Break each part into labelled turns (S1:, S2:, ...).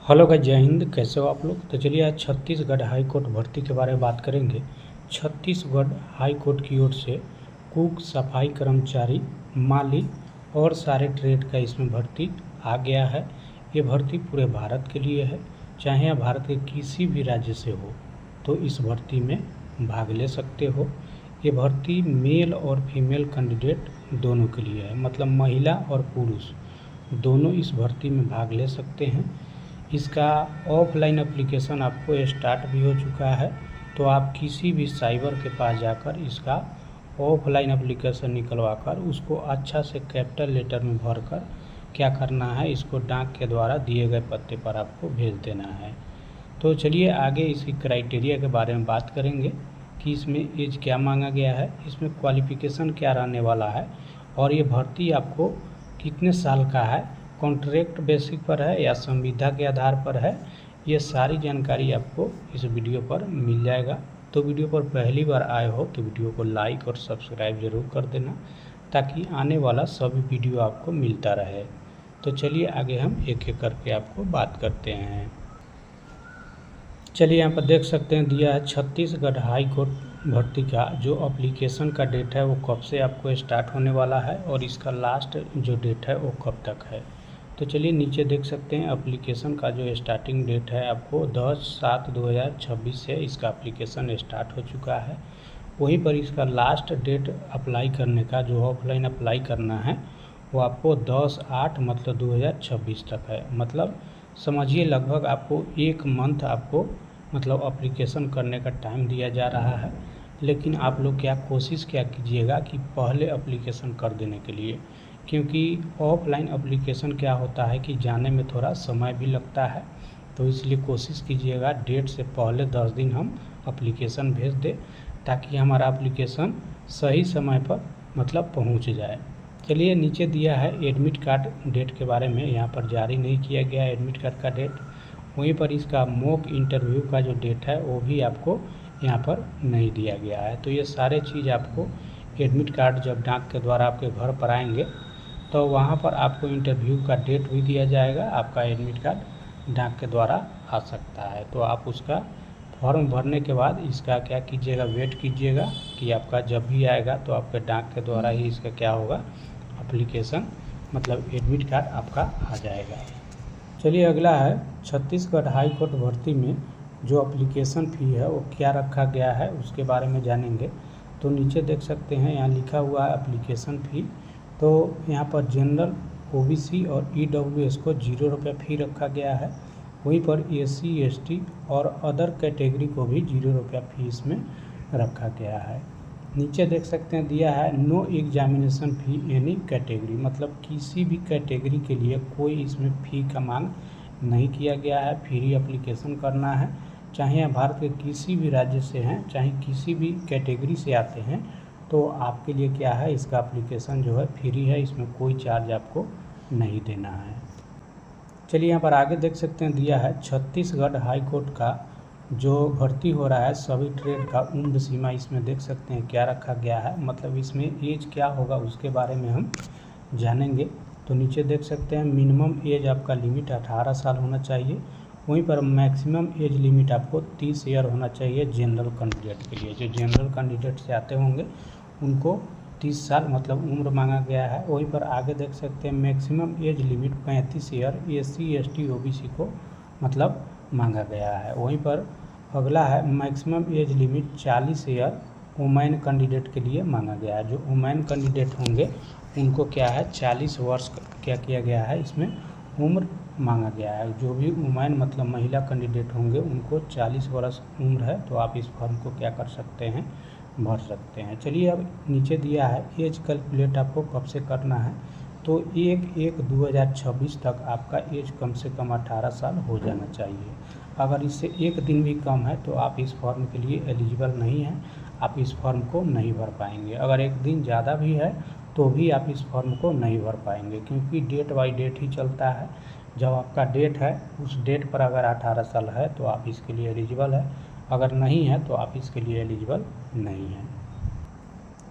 S1: Hello guys, जय हिंद। कैसे हो आप लोग। तो चलिए आज छत्तीसगढ़ हाई कोर्ट भर्ती के बारे में बात करेंगे। छत्तीसगढ़ हाई कोर्ट की ओर से कुक, सफाई कर्मचारी, माली और सारे ट्रेड का इसमें भर्ती आ गया है। ये भर्ती पूरे भारत के लिए है, चाहे आप भारत के किसी भी राज्य से हो तो इस भर्ती में भाग ले सकते हो। ये भर्ती मेल और फीमेल कैंडिडेट दोनों के लिए है, मतलब महिला और पुरुष दोनों इस भर्ती में भाग ले सकते हैं। इसका ऑफलाइन एप्लीकेशन आपको स्टार्ट भी हो चुका है, तो आप किसी भी साइबर के पास जाकर इसका ऑफलाइन एप्लीकेशन निकलवा कर उसको अच्छा से कैपिटल लेटर में भरकर क्या करना है, इसको डाक के द्वारा दिए गए पते पर आपको भेज देना है। तो चलिए आगे इसकी क्राइटेरिया के बारे में बात करेंगे कि इसमें एज क्या मांगा गया है, इसमें क्वालिफ़िकेशन क्या रहने वाला है और ये भर्ती आपको कितने साल का है, कॉन्ट्रैक्ट बेसिक पर है या संविदा के आधार पर है। ये सारी जानकारी आपको इस वीडियो पर मिल जाएगा। तो वीडियो पर पहली बार आए हो तो वीडियो को लाइक और सब्सक्राइब ज़रूर कर देना, ताकि आने वाला सभी वीडियो आपको मिलता रहे। तो चलिए आगे हम एक एक करके आपको बात करते हैं। चलिए यहाँ पर देख सकते हैं दिया है छत्तीसगढ़ हाई कोर्ट भर्ती का जो एप्लीकेशन का डेट है वो कब से आपको स्टार्ट होने वाला है और इसका लास्ट जो डेट है वो कब तक है। तो चलिए नीचे देख सकते हैं एप्लीकेशन का जो स्टार्टिंग डेट है आपको 10/7/2026 से इसका एप्लीकेशन स्टार्ट हो चुका है। वहीं पर इसका लास्ट डेट अप्लाई करने का जो ऑफलाइन अप्लाई करना है वो आपको 10/8 मतलब 2026 तक है। मतलब समझिए लगभग आपको 1 मंथ आपको मतलब एप्लीकेशन करने का टाइम दिया जा रहा है। लेकिन आप लोग कोशिश कीजिएगा कि पहले एप्लीकेशन कर देने के लिए, क्योंकि ऑफलाइन एप्लीकेशन क्या होता है कि जाने में थोड़ा समय भी लगता है। तो इसलिए कोशिश कीजिएगा डेट से पहले 10 दिन हम एप्लीकेशन भेज दें, ताकि हमारा एप्लीकेशन सही समय पर मतलब पहुंच जाए। चलिए नीचे दिया है एडमिट कार्ड डेट के बारे में, यहाँ पर जारी नहीं किया गया है एडमिट कार्ड का डेट। वहीं पर इसका मॉक इंटरव्यू का जो डेट है वो भी आपको यहाँ पर नहीं दिया गया है। तो ये सारे चीज़ आपको एडमिट कार्ड जब डाक के द्वारा आपके घर पर आएंगे तो वहाँ पर आपको इंटरव्यू का डेट भी दिया जाएगा। आपका एडमिट कार्ड डाक के द्वारा आ सकता है, तो आप उसका फॉर्म भरने के बाद इसका क्या कीजिएगा, वेट कीजिएगा कि आपका जब भी आएगा तो आपके डाक के द्वारा ही इसका क्या होगा, एप्लीकेशन मतलब एडमिट कार्ड आपका आ जाएगा। चलिए अगला है छत्तीसगढ़ हाई कोर्ट भर्ती में जो एप्लीकेशन फ़ी है वो क्या रखा गया है उसके बारे में जानेंगे। तो नीचे देख सकते हैं यहाँ लिखा हुआ है एप्लीकेशन फ़ी। तो यहाँ पर जनरल, ओबीसी और ईडब्ल्यूएस को 0 रुपये फ़ी रखा गया है। वहीं पर एससी, एसटी और अदर कैटेगरी को भी 0 रुपया फ़ी इसमें रखा गया है। नीचे देख सकते हैं दिया है no examination fee any category, मतलब किसी भी कैटेगरी के लिए कोई इसमें फ़ी का मांग नहीं किया गया है। फ्री एप्लीकेशन करना है, चाहे आप भारत के किसी भी राज्य से हैं, चाहे किसी भी कैटेगरी से आते हैं, तो आपके लिए क्या है, इसका एप्लीकेशन जो है फ्री है, इसमें कोई चार्ज आपको नहीं देना है। चलिए यहाँ पर आगे देख सकते हैं दिया है छत्तीसगढ़ हाई कोर्ट का जो भर्ती हो रहा है सभी ट्रेड का उम्र सीमा इसमें देख सकते हैं क्या रखा गया है, मतलब इसमें एज क्या होगा उसके बारे में हम जानेंगे। तो नीचे देख सकते हैं मिनिमम एज आपका लिमिट 18 साल होना चाहिए। वहीं पर मैक्सिमम एज लिमिट आपको 30 ईयर होना चाहिए जनरल कैंडिडेट के लिए। जो जनरल कैंडिडेट से आते होंगे उनको 30 साल मतलब उम्र मांगा गया है। वहीं पर आगे देख सकते हैं maximum age limit 35 year SC, ST, OBC को मतलब मांगा गया है। वहीं पर अगला है maximum age limit 40 year women candidate के लिए मांगा गया है। जो वुमेन कैंडिडेट होंगे उनको क्या है 40 वर्ष क्या किया गया है, इसमें उम्र मांगा गया है। जो भी वुमेन मतलब महिला कैंडिडेट होंगे उनको 40 वर्ष उम्र है, तो आप इस फॉर्म को क्या कर सकते हैं, भर सकते हैं। चलिए अब नीचे दिया है एज कैलकुलेट आपको कब से करना है। तो 1/1/2026 तक आपका एज कम से कम 18 साल हो जाना चाहिए। अगर इससे एक दिन भी कम है तो आप इस फॉर्म के लिए एलिजिबल नहीं हैं, आप इस फॉर्म को नहीं भर पाएंगे। अगर एक दिन ज़्यादा भी है तो भी आप इस फॉर्म को नहीं भर पाएंगे, क्योंकि डेट बाय डेट ही चलता है। जब आपका डेट है उस डेट पर अगर 18 साल है तो आप इसके लिए एलिजिबल है, अगर नहीं है तो आप इसके लिए एलिजिबल नहीं हैं।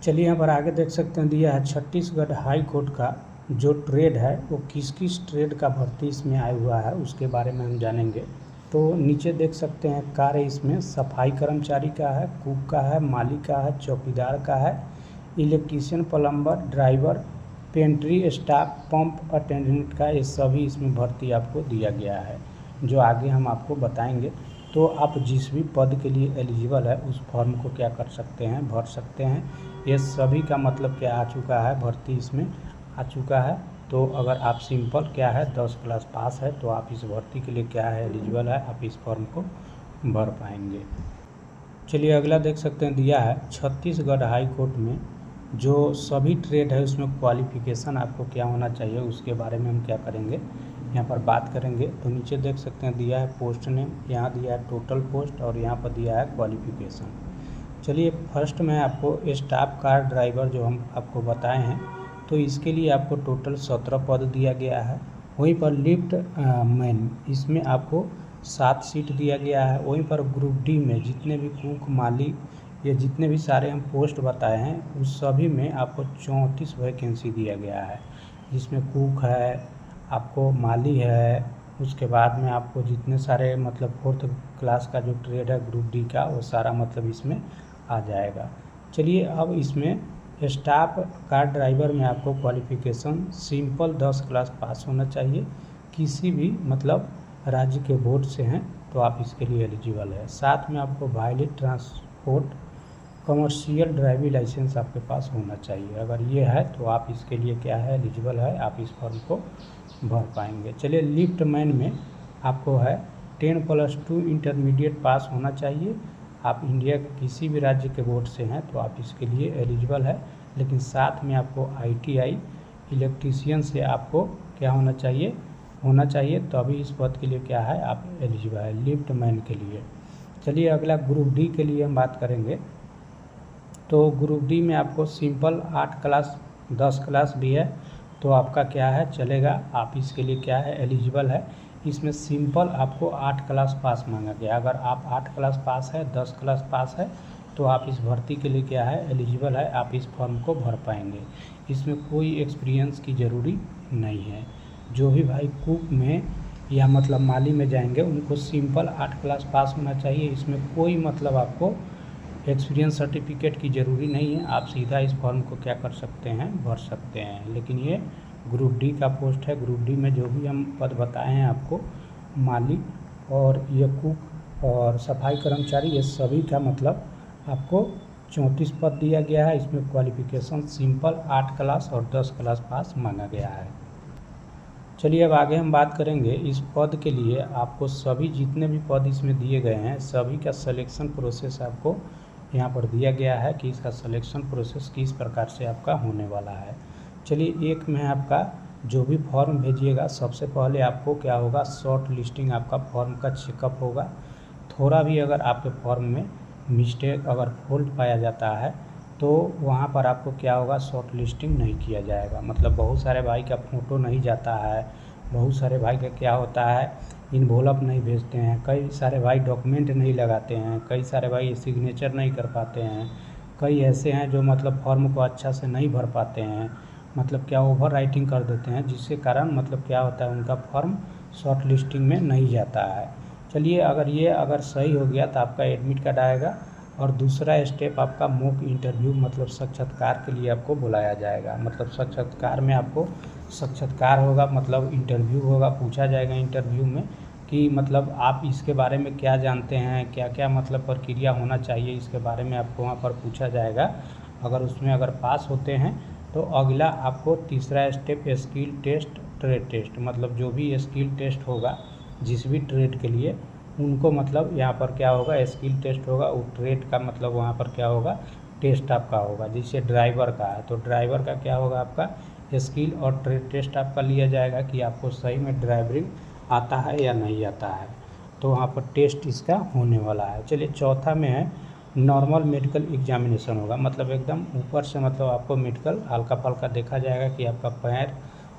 S1: चलिए यहाँ पर आगे देख सकते हैं दिया है छत्तीसगढ़ हाई कोर्ट का जो ट्रेड है वो किस किस ट्रेड का भर्ती इसमें आया हुआ है उसके बारे में हम जानेंगे। तो नीचे देख सकते हैं कार्य इसमें सफाई कर्मचारी का है, कुक का है, माली का है, चौकीदार का है, electrician, plumber, driver, pantry staff, pump attendant का, ये सभी इसमें भर्ती आपको दिया गया है जो आगे हम आपको बताएंगे। तो आप जिस भी पद के लिए एलिजिबल है उस फॉर्म को क्या कर सकते हैं, भर सकते हैं। ये सभी का मतलब क्या आ चुका है, भर्ती इसमें आ चुका है। तो अगर आप सिंपल क्या है 10 क्लास पास है तो आप इस भर्ती के लिए क्या है एलिजिबल है, आप इस फॉर्म को भर पाएंगे। चलिए अगला देख सकते हैं दिया है छत्तीसगढ़ हाई कोर्ट में जो सभी ट्रेड है उसमें क्वालिफिकेशन आपको क्या होना चाहिए उसके बारे में हम क्या करेंगे यहाँ पर बात करेंगे। तो नीचे देख सकते हैं दिया है पोस्ट नेम, यहाँ दिया है टोटल पोस्ट और यहाँ पर दिया है क्वालिफिकेशन। चलिए फर्स्ट में आपको स्टाफ कार ड्राइवर जो हम आपको बताए हैं तो इसके लिए आपको टोटल 17 पद दिया गया है। वहीं पर लिफ्ट मैन इसमें आपको 7 सीट दिया गया है। वहीं पर ग्रुप डी में जितने भी कुक, माली, ये जितने भी सारे हम पोस्ट बताए हैं उस सभी में आपको 34 वैकेंसी दिया गया है, जिसमें कुक है, आपको माली है, उसके बाद में आपको जितने सारे मतलब 4th क्लास का जो ट्रेड है ग्रुप डी का वो सारा मतलब इसमें आ जाएगा। चलिए अब इसमें स्टाफ कार ड्राइवर में आपको क्वालिफिकेशन सिंपल 10 क्लास पास होना चाहिए, किसी भी मतलब राज्य के बोर्ड से हैं तो आप इसके लिए एलिजिबल है। साथ में आपको valid transport commercial driving licence आपके पास होना चाहिए। अगर ये है तो आप इसके लिए क्या है एलिजिबल है, आप इस फॉर्म को भर पाएंगे। चलिए लिफ्ट मैन में आपको है 10+2 इंटरमीडिएट पास होना चाहिए। आप इंडिया के किसी भी राज्य के बोर्ड से हैं तो आप इसके लिए एलिजिबल है, लेकिन साथ में आपको ITI इलेक्ट्रीशियन से आपको क्या होना चाहिए तभी इस पद के लिए क्या है आप एलिजिबल है लिफ्ट मैन के लिए। चलिए अगला ग्रुप डी के लिए हम बात करेंगे। तो ग्रुप डी में आपको सिंपल 8 क्लास 10 क्लास भी है तो आपका क्या है चलेगा, आप इसके लिए क्या है एलिजिबल है। इसमें सिंपल आपको 8 क्लास पास मांगा गया। अगर आप 8 क्लास पास है 10 क्लास पास है तो आप इस भर्ती के लिए क्या है एलिजिबल है, आप इस फॉर्म को भर पाएंगे। इसमें कोई एक्सपीरियंस की ज़रूरी नहीं है। जो भी भाई कुक में या मतलब माली में जाएंगे उनको सिंपल 8 क्लास पास होना चाहिए। इसमें कोई मतलब आपको एक्सपीरियंस सर्टिफिकेट की ज़रूरी नहीं है, आप सीधा इस फॉर्म को क्या कर सकते हैं भर सकते हैं। लेकिन ये ग्रुप डी का पोस्ट है। ग्रुप डी में जो भी हम पद बताए हैं आपको माली और ये कुक और सफाई कर्मचारी, ये सभी का मतलब आपको 34 पद दिया गया है। इसमें क्वालिफिकेशन सिंपल 8 क्लास और 10 क्लास पास मांगा गया है। चलिए अब आगे हम बात करेंगे इस पद के लिए आपको सभी जितने भी पद इसमें दिए गए हैं सभी का सिलेक्शन प्रोसेस आपको यहाँ पर दिया गया है कि इसका सिलेक्शन प्रोसेस किस प्रकार से आपका होने वाला है। चलिए एक में आपका जो भी फॉर्म भेजिएगा सबसे पहले आपको क्या होगा शॉर्ट लिस्टिंग आपका फॉर्म का चेकअप होगा। थोड़ा भी अगर आपके फॉर्म में मिस्टेक अगर फॉल्ट पाया जाता है तो वहाँ पर आपको क्या होगा शॉर्ट लिस्टिंग नहीं किया जाएगा। मतलब बहुत सारे भाई का फ़ोटो नहीं जाता है, बहुत सारे भाई का क्या होता है इन्वॉल्व नहीं भेजते हैं, कई सारे भाई डॉक्यूमेंट नहीं लगाते हैं, कई सारे भाई सिग्नेचर नहीं कर पाते हैं, कई ऐसे हैं जो मतलब फॉर्म को अच्छा से नहीं भर पाते हैं, मतलब क्या ओवर राइटिंग कर देते हैं, जिसके कारण मतलब क्या होता है उनका फॉर्म शॉर्ट लिस्टिंग में नहीं जाता है। चलिए अगर सही हो गया तो आपका एडमिट कार्ड आएगा और दूसरा स्टेप आपका मॉक इंटरव्यू मतलब साक्षात्कार के लिए आपको बुलाया जाएगा। मतलब साक्षात्कार में आपको साक्षात्कार होगा मतलब इंटरव्यू होगा, पूछा जाएगा इंटरव्यू में कि मतलब आप इसके बारे में क्या जानते हैं, क्या क्या मतलब प्रक्रिया होना चाहिए, इसके बारे में आपको वहाँ पर पूछा जाएगा। अगर पास होते हैं तो अगला आपको तीसरा step skill test, trade test, मतलब जो भी स्किल टेस्ट होगा जिस भी ट्रेड के लिए उनको मतलब यहाँ पर क्या होगा स्किल टेस्ट होगा, वो ट्रेड का मतलब वहाँ पर क्या होगा टेस्ट आपका होगा। जैसे ड्राइवर का है तो ड्राइवर का क्या होगा आपका स्किल और ट्रेड टेस्ट आपका लिया जाएगा कि आपको सही में ड्राइविंग आता है या नहीं आता है, तो वहाँ पर टेस्ट इसका होने वाला है। चलिए चौथा में है नॉर्मल मेडिकल एग्जामिनेशन होगा, मतलब एकदम ऊपर से मतलब आपको मेडिकल हल्का फल्का देखा जाएगा कि आपका पैर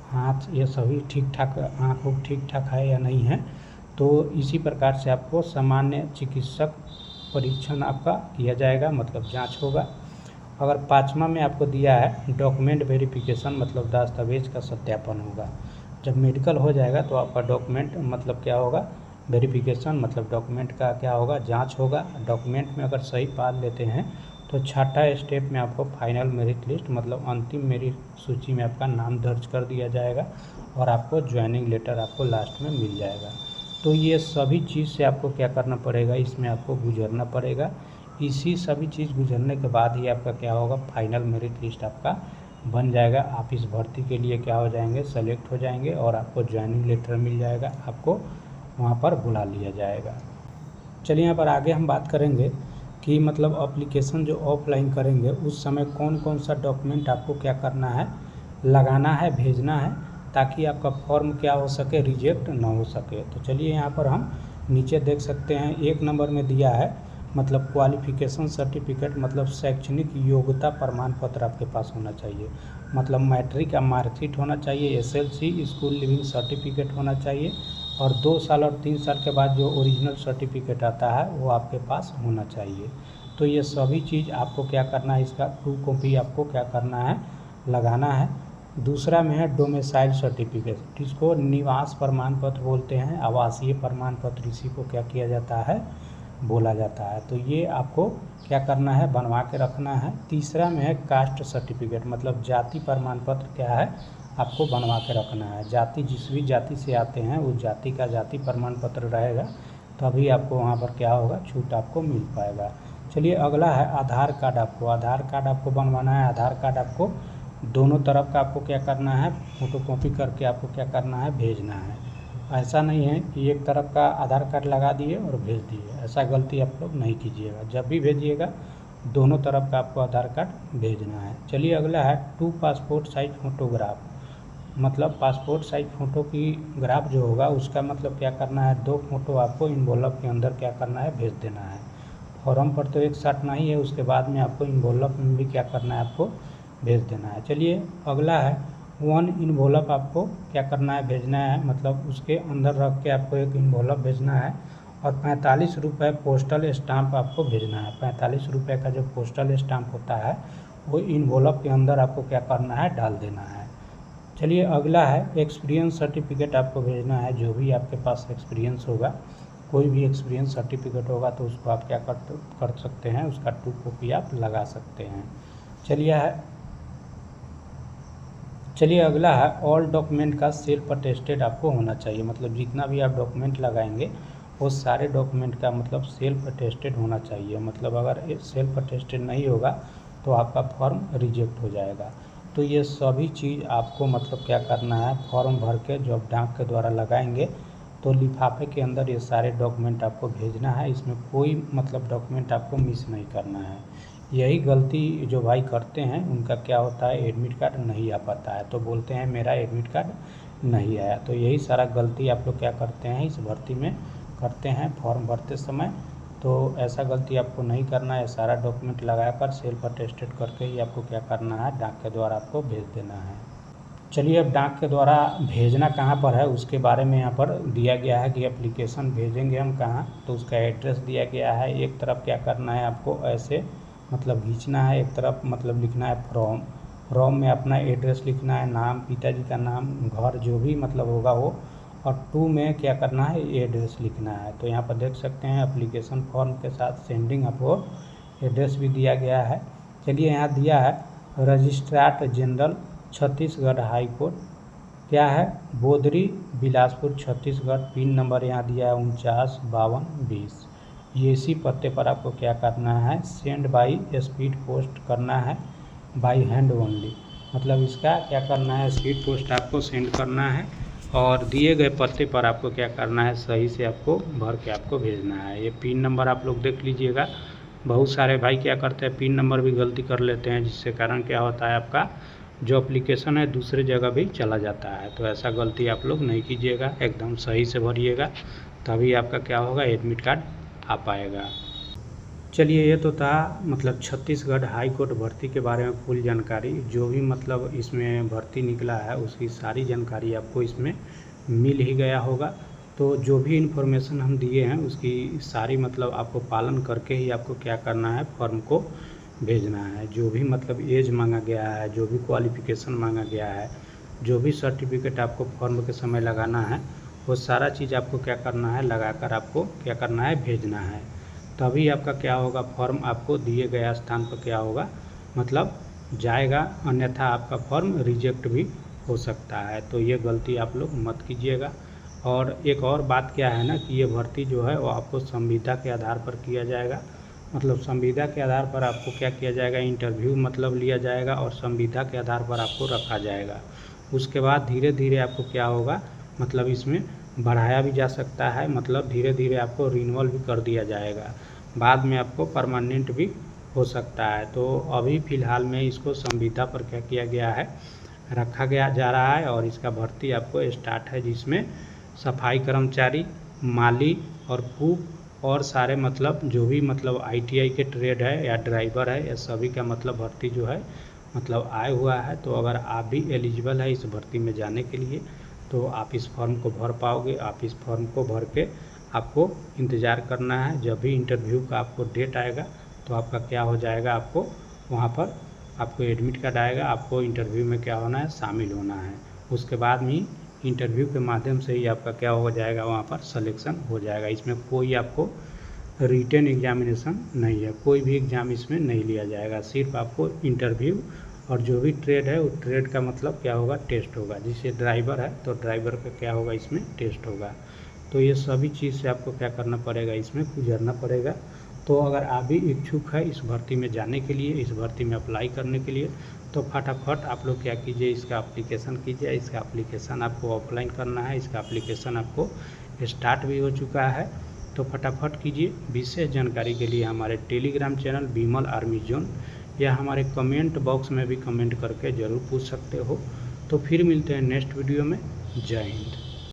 S1: हाथ ये सभी ठीक ठाक, आँख उख ठीक ठाक है या नहीं है। तो इसी प्रकार से आपको सामान्य चिकित्सक परीक्षण आपका किया जाएगा, मतलब जांच होगा। अगर 5वां में आपको दिया है डॉक्यूमेंट वेरिफिकेशन, मतलब दस्तावेज का सत्यापन होगा। जब मेडिकल हो जाएगा तो आपका डॉक्यूमेंट मतलब क्या होगा, वेरिफिकेशन मतलब डॉक्यूमेंट का क्या होगा, जांच होगा। डॉक्यूमेंट में अगर सही पाल लेते हैं तो 6ठा स्टेप में आपको फाइनल मेरिट लिस्ट मतलब अंतिम मेरिट सूची में आपका नाम दर्ज कर दिया जाएगा और आपको ज्वाइनिंग लेटर आपको लास्ट में मिल जाएगा। तो ये सभी चीज़ से आपको क्या करना पड़ेगा, इसमें आपको गुजरना पड़ेगा। इसी सभी चीज़ गुजरने के बाद ही आपका क्या होगा, फाइनल मेरिट लिस्ट आपका बन जाएगा। आप इस भर्ती के लिए क्या हो जाएंगे, सेलेक्ट हो जाएंगे और आपको ज्वाइनिंग लेटर मिल जाएगा, आपको वहाँ पर बुला लिया जाएगा। चलिए यहाँ पर आगे हम बात करेंगे कि मतलब एप्लीकेशन जो ऑफलाइन करेंगे उस समय कौन कौन सा डॉक्यूमेंट आपको क्या करना है, लगाना है, भेजना है, ताकि आपका फॉर्म क्या हो सके, रिजेक्ट ना हो सके। तो चलिए यहाँ पर हम नीचे देख सकते हैं 1 नंबर में दिया है मतलब क्वालिफिकेशन सर्टिफिकेट, मतलब शैक्षणिक योग्यता प्रमाण पत्र आपके पास होना चाहिए। मतलब मैट्रिक का मार्कशीट होना चाहिए, SLC स्कूल लिविंग सर्टिफिकेट होना चाहिए और 2 साल और 3 साल के बाद जो ओरिजिनल सर्टिफिकेट आता है वो आपके पास होना चाहिए। तो ये सभी चीज़ आपको क्या करना है, इसका 2 कॉपी आपको क्या करना है, लगाना है। दूसरा में है डोमिसाइल सर्टिफिकेट, जिसको निवास प्रमाण पत्र बोलते हैं, आवासीय प्रमाण पत्र इसी को क्या किया जाता है, बोला जाता है। तो ये आपको क्या करना है, बनवा के रखना है। तीसरा में है कास्ट सर्टिफिकेट, मतलब जाति प्रमाण पत्र क्या है, आपको बनवा के रखना है। जाति जिस भी जाति से आते हैं उस जाति का जाति प्रमाण पत्र रहेगा, तभी आपको वहाँ पर क्या होगा, छूट आपको मिल पाएगा। चलिए अगला है आधार कार्ड। आधार कार्ड आपको बनवाना है। आधार कार्ड आपको दोनों तरफ का आपको क्या करना है, फोटोकॉपी करके आपको क्या करना है, भेजना है। ऐसा नहीं है कि एक तरफ का आधार कार्ड लगा दिए और भेज दिए, ऐसा गलती आप लोग नहीं कीजिएगा। जब भी भेजिएगा दोनों तरफ का आपको आधार कार्ड भेजना है। चलिए अगला है 2 पासपोर्ट साइज फोटोग्राफ, मतलब पासपोर्ट साइज फ़ोटो की ग्राफ जो होगा उसका मतलब क्या करना है, 2 फ़ोटो आपको इन्वॉल्व के अंदर क्या करना है, भेज देना है। फॉर्म पर तो एक साथ नहीं है, उसके बाद में आपको इन्वॉल्व में भी क्या करना है, आपको भेज देना है। चलिए अगला है 1 इन्वॉल्व आपको क्या करना है, भेजना है, मतलब उसके अंदर रख के आपको एक इन्वॉल्व भेजना है और 45 रुपये पोस्टल स्टाम्प आपको भेजना है। 45 रुपये का जो पोस्टल स्टाम्प होता है वो इन्वॉल्व के अंदर आपको क्या करना है, डाल देना है। चलिए अगला है एक्सपीरियंस सर्टिफिकेट आपको भेजना है। जो भी आपके पास एक्सपीरियंस होगा, कोई भी एक्सपीरियंस सर्टिफिकेट होगा तो उसको आप क्या कर सकते हैं, उसका 2 कॉपी आप लगा सकते हैं। चलिए अगला है ऑल डॉक्यूमेंट का सेल्फ अटेस्टेड आपको होना चाहिए। मतलब जितना भी आप डॉक्यूमेंट लगाएंगे वो सारे डॉक्यूमेंट का मतलब सेल्फ अटेस्टेड होना चाहिए। मतलब अगर सेल्फ अटेस्टेड नहीं होगा तो आपका फॉर्म रिजेक्ट हो जाएगा। तो ये सभी चीज़ आपको मतलब क्या करना है, फॉर्म भर के जो आप डाक के द्वारा लगाएंगे तो लिफाफे के अंदर ये सारे डॉक्यूमेंट आपको भेजना है। इसमें कोई मतलब डॉक्यूमेंट आपको मिस नहीं करना है। यही गलती जो भाई करते हैं उनका क्या होता है, एडमिट कार्ड नहीं आ पाता है, तो बोलते हैं मेरा एडमिट कार्ड नहीं आया। तो यही सारा गलती आप लोग क्या करते हैं, इस भर्ती में करते हैं फॉर्म भरते समय। तो ऐसा गलती आपको नहीं करना है। सारा डॉक्यूमेंट लगाकर सेल्फ अटेस्टेड करके ही आपको क्या करना है, डाक के द्वारा आपको भेज देना है। चलिए अब डाक के द्वारा भेजना कहाँ पर है उसके बारे में यहाँ पर दिया गया है कि एप्लीकेशन भेजेंगे हम कहाँ, तो उसका एड्रेस दिया गया है। एक तरफ क्या करना है, आपको ऐसे मतलब खींचना है, एक तरफ मतलब लिखना है फ्रॉम में अपना एड्रेस लिखना है, नाम, पिताजी का नाम, घर जो भी मतलब होगा वो, और 2 में क्या करना है, एड्रेस लिखना है। तो यहाँ पर देख सकते हैं एप्लीकेशन फॉर्म के साथ सेंडिंग आपको एड्रेस भी दिया गया है। चलिए यहाँ दिया है registrar general Chhattisgarh high court, क्या है, बोदरी बिलासपुर छत्तीसगढ़। पिन नंबर यहाँ दिया है 495220। ये इसी पते पर आपको क्या करना है, सेंड बाई स्पीड पोस्ट करना है, बाई हैंड ओनली। मतलब इसका क्या करना है, स्पीड पोस्ट आपको सेंड करना है और दिए गए पते पर आपको क्या करना है, सही से आपको भर के आपको भेजना है। ये पिन नंबर आप लोग देख लीजिएगा। बहुत सारे भाई क्या करते हैं, पिन नंबर भी गलती कर लेते हैं, जिससे कारण क्या होता है, आपका जो एप्लीकेशन है दूसरे जगह भी चला जाता है। तो ऐसा गलती आप लोग नहीं कीजिएगा, एकदम सही से भरिएगा, तभी आपका क्या होगा, एडमिट कार्ड आ पाएगा। चलिए ये तो था मतलब छत्तीसगढ़ हाई कोर्ट भर्ती के बारे में फुल जानकारी। जो भी मतलब इसमें भर्ती निकला है उसकी सारी जानकारी आपको इसमें मिल ही गया होगा। तो जो भी इन्फॉर्मेशन हम दिए हैं उसकी सारी मतलब आपको पालन करके ही आपको क्या करना है, फॉर्म को भेजना है। जो भी मतलब एज मांगा गया है, जो भी क्वालिफ़िकेशन मांगा गया है, जो भी सर्टिफिकेट आपको फॉर्म के समय लगाना है, वो सारा चीज़ आपको क्या करना है, लगाकर आपको क्या करना है, भेजना है। तभी आपका क्या होगा, फॉर्म आपको दिए गए स्थान पर क्या होगा, मतलब जाएगा, अन्यथा आपका फॉर्म रिजेक्ट भी हो सकता है। तो ये गलती आप लोग मत कीजिएगा। और एक और बात क्या है ना कि ये भर्ती जो है वो आपको संविदा के आधार पर किया जाएगा। मतलब संविदा के आधार पर आपको क्या किया जाएगा, इंटरव्यू मतलब लिया जाएगा और संविदा के आधार पर आपको रखा जाएगा। उसके बाद धीरे धीरे आपको क्या होगा, मतलब इसमें बढ़ाया भी जा सकता है, मतलब धीरे धीरे आपको रिन्यूअल भी कर दिया जाएगा, बाद में आपको परमानेंट भी हो सकता है। तो अभी फ़िलहाल में इसको संविदा पर क्या किया गया है, रखा गया जा रहा है और इसका भर्ती आपको स्टार्ट है, जिसमें सफाई कर्मचारी, माली और कुक और सारे मतलब जो भी मतलब ITI के ट्रेड है या ड्राइवर है, या सभी का मतलब भर्ती जो है मतलब आया हुआ है। तो अगर आप भी एलिजिबल है इस भर्ती में जाने के लिए, तो आप इस फॉर्म को भर पाओगे। आप इस फॉर्म को भर के आपको इंतज़ार करना है, जब भी इंटरव्यू का आपको डेट आएगा तो आपका क्या हो जाएगा, आपको वहाँ पर आपको एडमिट कार्ड आएगा, आपको इंटरव्यू में क्या होना है, शामिल होना है। उसके बाद में इंटरव्यू के माध्यम से ही आपका क्या हो जाएगा, वहाँ पर सिलेक्शन हो जाएगा। इसमें कोई आपको रिटन एग्जामिनेशन नहीं है, कोई भी एग्ज़ाम इसमें नहीं लिया जाएगा, सिर्फ आपको इंटरव्यू और जो भी ट्रेड है उस ट्रेड का मतलब क्या होगा, टेस्ट होगा। जैसे ड्राइवर है तो ड्राइवर का क्या होगा, इसमें टेस्ट होगा। तो ये सभी चीज़ से आपको क्या करना पड़ेगा, इसमें गुजरना पड़ेगा। तो अगर आप भी इच्छुक है इस भर्ती में जाने के लिए, इस भर्ती में अप्लाई करने के लिए, तो फटाफट आप लोग क्या कीजिए, इसका एप्लीकेशन कीजिए। इसका एप्लीकेशन आपको ऑफलाइन करना है, इसका एप्लीकेशन आपको स्टार्ट भी हो चुका है, तो फटाफट कीजिए। विशेष जानकारी के लिए हमारे टेलीग्राम चैनल विमल आर्मी जोन या हमारे कमेंट बॉक्स में भी कमेंट करके ज़रूर पूछ सकते हो। तो फिर मिलते हैं नेक्स्ट वीडियो में। जय हिंद।